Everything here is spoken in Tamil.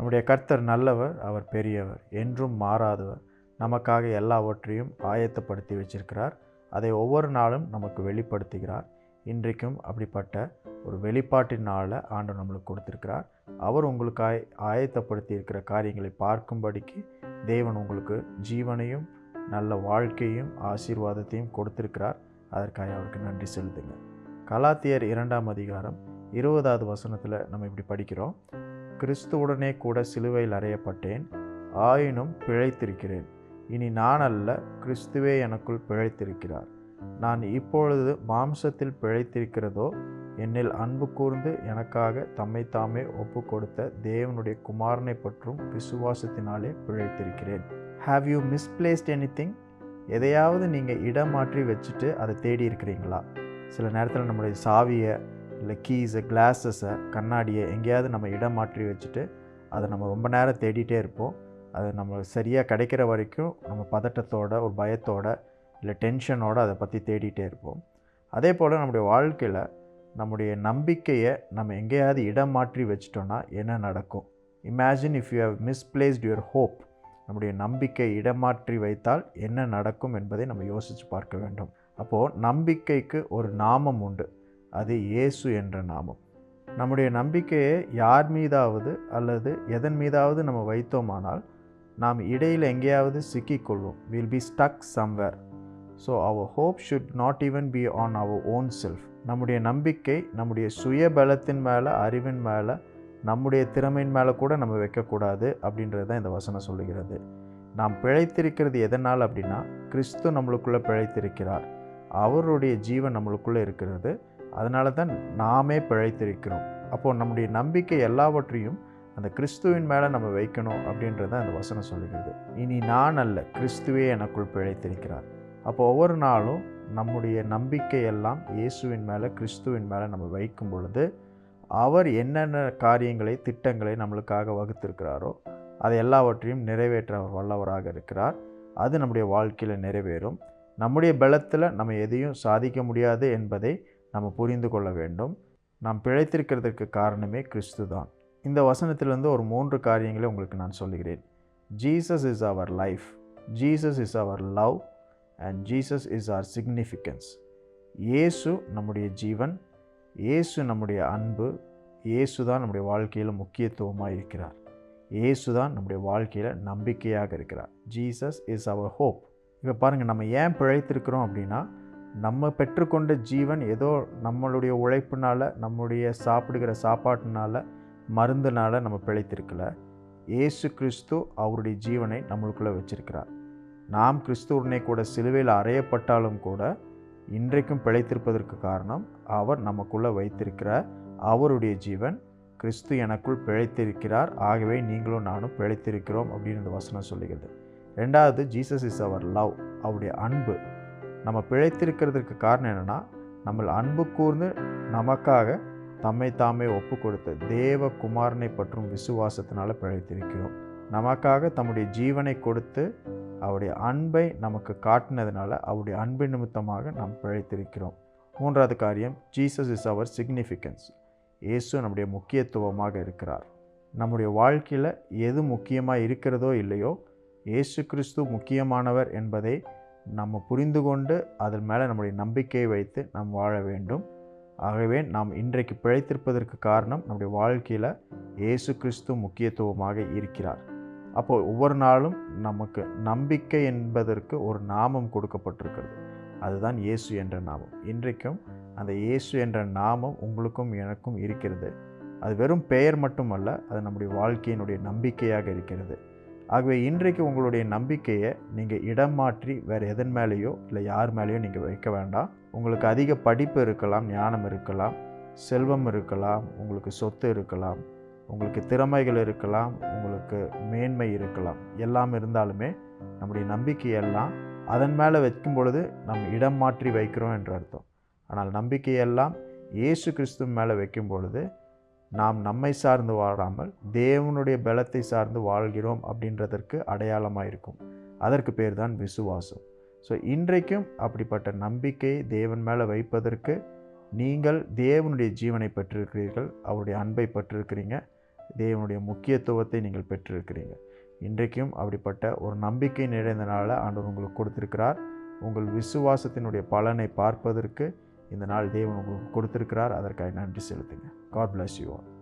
நம்முடைய கர்த்தர் நல்லவர், அவர் பெரியவர், என்றும் மாறாதவர். நமக்காக எல்லாவற்றையும் ஆயத்தப்படுத்தி வச்சிருக்கிறார். அதை ஒவ்வொரு நாளும் நமக்கு வெளிப்படுத்துகிறார். இன்றைக்கும் அப்படிப்பட்ட ஒரு வெளிப்பாட்டின் நாளை ஆண்டவர் நம்மளுக்கு கொடுத்திருக்கிறார். அவர் உங்களுக்காய் ஆயத்தப்படுத்தி இருக்கிற காரியங்களை பார்க்கும்படிக்கு தேவன் உங்களுக்கு ஜீவனையும் நல்ல வாழ்க்கையும் ஆசீர்வாதத்தையும் கொடுத்திருக்கிறார். அதற்காக அவருக்கு நன்றி செலுத்துங்க. கலாத்தியர் 2ஆம் அதிகாரம் 20வது வசனத்தில் நம்ம இப்படி படிக்கிறோம். கிறிஸ்துவுடனே கூட சிலுவையில் அறையப்பட்டேன், ஆயினும் பிழைத்திருக்கிறேன். இனி நான் அல்ல, கிறிஸ்துவே எனக்குள் பிழைத்திருக்கிறார். நான் இப்பொழுது மாம்சத்தில் பிழைத்திருக்கிறதோ, என்னில் அன்பு கூர்ந்து எனக்காக தம்மைத்தாமே ஒப்பு கொடுத்த தேவனுடைய குமாரனை பற்றும் விசுவாசத்தினாலே பிழைத்திருக்கிறேன். Have you misplaced anything? எதையாவது நீங்கள் இடம் மாற்றி வச்சுட்டு அதை தேடி இருக்கிறீங்களா? சில நேரத்தில் நம்முடைய சாவியை இல்லை கீஸை, கிளாஸஸை, கண்ணாடியை எங்கேயாவது நம்ம இடம் மாற்றி வச்சுட்டு அதை நம்ம ரொம்ப நேரம் தேடிகிட்டே இருப்போம். அது நம்ம சரியாக கிடைக்கிற வரைக்கும் நம்ம பதட்டத்தோட, ஒரு பயத்தோட, இல்லை டென்ஷனோடு அதை பற்றி தேடிகிட்டே இருப்போம். அதே போல் நம்முடைய வாழ்க்கையில் நம்முடைய நம்பிக்கையை நம்ம எங்கேயாவது இடம் மாற்றி வச்சிட்டோன்னா என்ன நடக்கும்? Imagine if you have misplaced your hope. நம்முடைய நம்பிக்கை இடமாற்றி வைத்தால் என்ன நடக்கும் என்பதை நம்ம யோசித்து பார்க்க வேண்டும். அப்போது நம்பிக்கைக்கு ஒரு நாமம் உண்டு, அது இயேசு என்ற நாமம். நம்முடைய நம்பிக்கையை யார் மீதாவது அல்லது எதன் மீதாவது நம்ம வைத்தோமானால் நாம் இடையில் எங்கேயாவது சிக்கிக்கொள்வோம். Will be stuck somewhere. So our hope should not even be on our own self. நம்முடைய நம்பிக்கை நம்முடைய சுய பலத்தின் மேலே, அறிவின் மேலே, நம்முடைய திறமையின் மேலே கூட நம்ம வைக்கக்கூடாது அப்படின்றது தான் இந்த வசனம் சொல்லுகிறது. நாம் பிழைத்திருக்கிறது எதனால் அப்படின்னா, கிறிஸ்து நம்மளுக்குள்ளே பிழைத்திருக்கிறார், அவருடைய ஜீவன் நம்மளுக்குள்ளே இருக்கிறது. அதனால தான் நாமே பிழைத்திருக்கிறோம். அப்போது நம்முடைய நம்பிக்கை எல்லாவற்றையும் அந்த கிறிஸ்துவின் மேலே நம்ம வைக்கணும் அப்படின்றத அந்த வசனம் சொல்லுகிறது. இனி நான் அல்ல, கிறிஸ்துவே எனக்குள் பிழைத்திருக்கிறார். அப்போ ஒவ்வொரு நாளும் நம்முடைய நம்பிக்கையெல்லாம் இயேசுவின் மேலே, கிறிஸ்துவின் மேலே நம்ம வைக்கும் பொழுது அவர் என்னென்ன காரியங்களை, திட்டங்களை நம்மளுக்காக வகுத்திருக்கிறாரோ அதை எல்லாவற்றையும் நிறைவேற்ற அவர் வல்லவராக இருக்கிறார். அது நம்முடைய வாழ்க்கையில் நிறைவேறும். நம்முடைய பலத்தில் நம்ம எதையும் சாதிக்க முடியாது என்பதை நம்ம புரிந்து கொள்ள வேண்டும். நாம் பிழைத்திருக்கிறதுக்கு காரணமே கிறிஸ்து தான். இந்த வசனத்திலிருந்து ஒரு 3 காரியங்களை உங்களுக்கு நான் சொல்லுகிறேன். Jesus is our life, Jesus is our love and Jesus is our significance. இயேசு நம்முடைய ஜீவன், இயேசு நம்முடைய அன்பு, இயேசு தான் நம்முடைய வாழ்க்கையில் முக்கியத்துவமாக இருக்கிறார். இயேசு தான் நம்முடைய வாழ்க்கையில் நம்பிக்கையாக இருக்கிறார். Jesus is our hope. இப்போ பாருங்கள், நம்ம ஏன் பிழைத்திருக்கிறோம் அப்படின்னா, நம்ம பெற்றுக்கொண்ட ஜீவன் ஏதோ நம்மளுடைய உழைப்புனால், நம்முடைய சாப்பிடுகிற சாப்பாட்டினால், மருந்துனால் நம்ம பிழைத்திருக்கல. இயேசு கிறிஸ்து அவருடைய ஜீவனை நம்மளுக்குள்ளே வச்சிருக்கிறார். நாம் கிறிஸ்துவுடனே கூட சிலுவையில் அறையப்பட்டாலும் கூட இன்றைக்கும் பிழைத்திருப்பதற்கு காரணம் அவர் நமக்குள்ளே வைத்திருக்கிற அவருடைய ஜீவன். கிறிஸ்து எனக்குள் பிழைத்திருக்கிறார், ஆகவே நீங்களும் நானும் பிழைத்திருக்கிறோம் அப்படின்னு இந்த வசனம் சொல்லுகிறது. 2வது, ஜீசஸ் இஸ் அவர் லவ், அவருடைய அன்பு. நம்ம பிழைத்திருக்கிறதுக்கு காரணம் என்னென்னா, நம்ம அன்பு கூர்ந்து நமக்காக தம்மை தாமே ஒப்பு கொடுத்த தேவ குமாரனை பற்றும் விசுவாசத்தினால பிழைத்திருக்கிறோம். நமக்காக தம்முடைய ஜீவனை கொடுத்து அவருடைய அன்பை நமக்கு காட்டினதுனால அவருடைய அன்பு நிமித்தமாக நாம் பிழைத்திருக்கிறோம். 3வது காரியம், ஜீசஸ் இஸ் அவர் சிக்னிஃபிகன்ஸ். இயேசு நம்முடைய முக்கியத்துவமாக இருக்கிறார். நம்முடைய வாழ்க்கையில் எது முக்கியமாக இருக்கிறதோ இல்லையோ, இயேசு கிறிஸ்து முக்கியமானவர் என்பதை நம்ம புரிந்து கொண்டு அதன் மேலே நம்முடைய நம்பிக்கையை வைத்து நாம் வாழ வேண்டும். ஆகவே நாம் இன்றைக்கு பிழைத்திருப்பதற்கு காரணம் நம்முடைய வாழ்க்கையில் இயேசு கிறிஸ்து முக்கியத்துவமாக இருக்கிறார். அப்போது ஒவ்வொரு நாளும் நமக்கு நம்பிக்கை என்பதற்கு ஒரு நாமம் கொடுக்கப்பட்டிருக்கிறது. அதுதான் இயேசு என்ற நாமம். இன்றைக்கும் அந்த இயேசு என்ற நாமம் உங்களுக்கும் எனக்கும் இருக்கிறது. அது வெறும் பெயர் மட்டுமல்ல, அது நம்முடைய வாழ்க்கையினுடைய நம்பிக்கையாக இருக்கிறது. ஆகவே இன்றைக்கு உங்களுடைய நம்பிக்கையை நீங்கள் இடம் மாற்றி வேறு எதன் மேலேயோ இல்லை யார் மேலேயோ நீங்கள் வைக்க வேண்டாம். உங்களுக்கு அதிக படிப்பு இருக்கலாம், ஞானம் இருக்கலாம், செல்வம் இருக்கலாம், உங்களுக்கு சொத்து இருக்கலாம், உங்களுக்கு திறமைகள் இருக்கலாம், உங்களுக்கு மேன்மை இருக்கலாம். எல்லாம் இருந்தாலுமே நம்முடைய நம்பிக்கையெல்லாம் அதன் மேலே வைக்கும் பொழுது நம்ம இடம் மாற்றி வைக்கிறோம் என்று அர்த்தம். ஆனால் நம்பிக்கையெல்லாம் இயேசு கிறிஸ்து மேலே வைக்கும் பொழுது நாம் நம்மை சார்ந்து வாழாமல் தேவனுடைய பலத்தை சார்ந்து வாழ்கிறோம் அப்படின்றதற்கு அடையாளமாக இருக்கும். அதற்கு பேர் தான் விசுவாசம். ஸோ இன்றைக்கும் அப்படிப்பட்ட நம்பிக்கையை தேவன் மேலே வைப்பதற்கு நீங்கள் தேவனுடைய ஜீவனை பெற்றிருக்கிறீர்கள், அவருடைய அன்பை பெற்றிருக்கிறீங்க. தேவனுடைய முக்கியத்துவத்தை நீங்கள் பெற்றிருக்கிறீங்க. இன்றைக்கும் அப்படிப்பட்ட ஒரு நம்பிக்கை நிறைந்த நாளை ஆண்டவர் உங்களுக்கு கொடுத்திருக்கிறார். உங்கள் விசுவாசத்தினுடைய பலனை பார்ப்பதற்கு இந்த நாள் தேவன் உங்களுக்கு கொடுத்திருக்கிறார். அதற்காக நன்றி செலுத்துங்க. God bless you all.